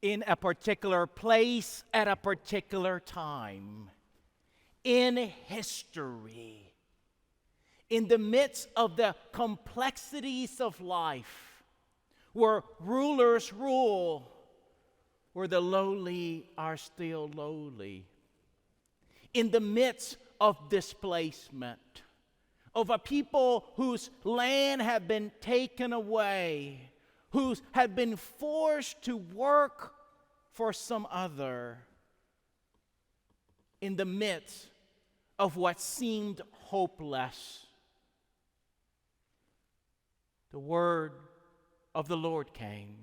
in a particular place at a particular time in history, in the midst of the complexities of life, where rulers rule, where the lowly are still lowly, in the midst of displacement, of a people whose land had been taken away, who had been forced to work for some other, in the midst of what seemed hopeless. The word of the Lord came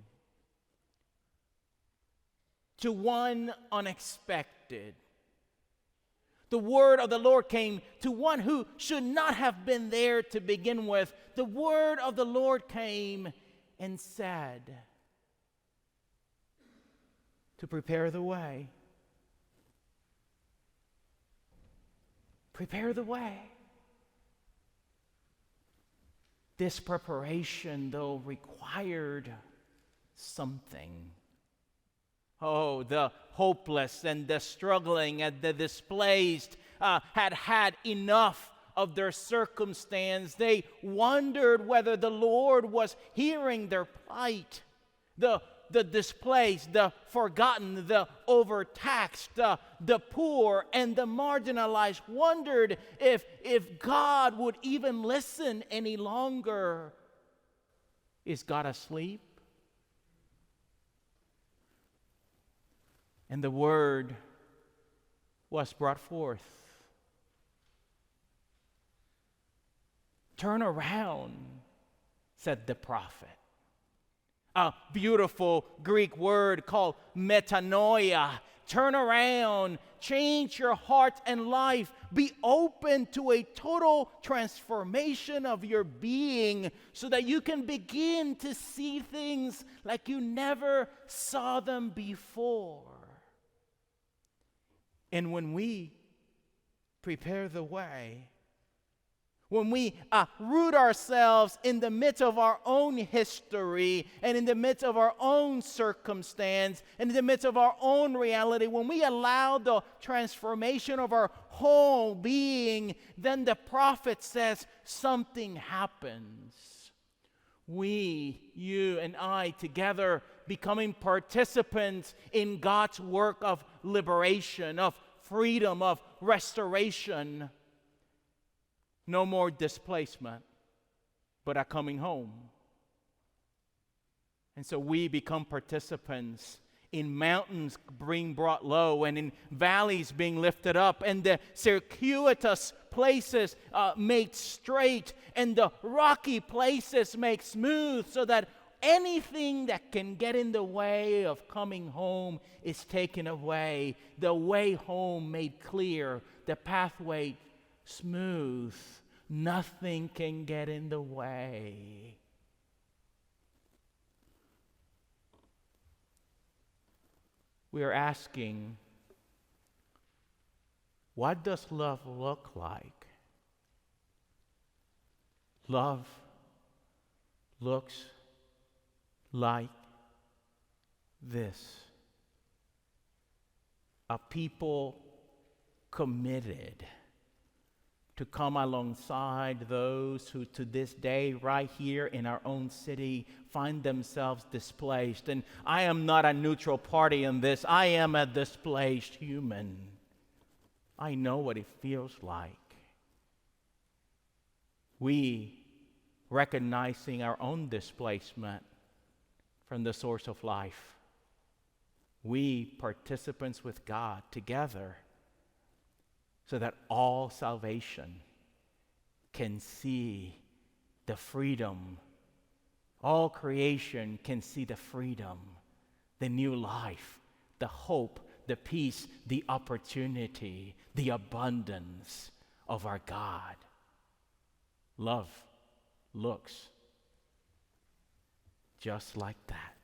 to one unexpected. The word of the Lord came to one who should not have been there to begin with. The word of the Lord came and said, to prepare the way. Prepare the way. This preparation, though, required something. Oh, the hopeless and the struggling and the displaced had enough of their circumstance. They wondered whether the Lord was hearing their plight. The displaced, the forgotten, the overtaxed, the poor, and the marginalized wondered if God would even listen any longer. Is God asleep? And the word was brought forth. Turn around, said the prophet. A beautiful Greek word called metanoia. Turn around, change your heart and life. Be open to a total transformation of your being so that you can begin to see things like you never saw them before. And when we prepare the way, when we root ourselves in the midst of our own history and in the midst of our own circumstance and in the midst of our own reality, when we allow the transformation of our whole being, then the prophet says something happens. We, you and I together, becoming participants in God's work of liberation, of freedom, of restoration. No more displacement, but a coming home. And so we become participants in mountains being brought low and in valleys being lifted up and the circuitous places made straight and the rocky places made smooth so that anything that can get in the way of coming home is taken away. The way home made clear, the pathway smooth. Nothing can get in the way. We are asking, what does love look like? Love looks like this. A people committed to come alongside those who to this day, right here in our own city, find themselves displaced. And I am not a neutral party in this. I am a displaced human. I know what it feels like. We, recognizing our own displacement from the source of life, we, participants with God together, so that all salvation can see the freedom. All creation can see the freedom, the new life, the hope, the peace, the opportunity, the abundance of our God. Love looks just like that.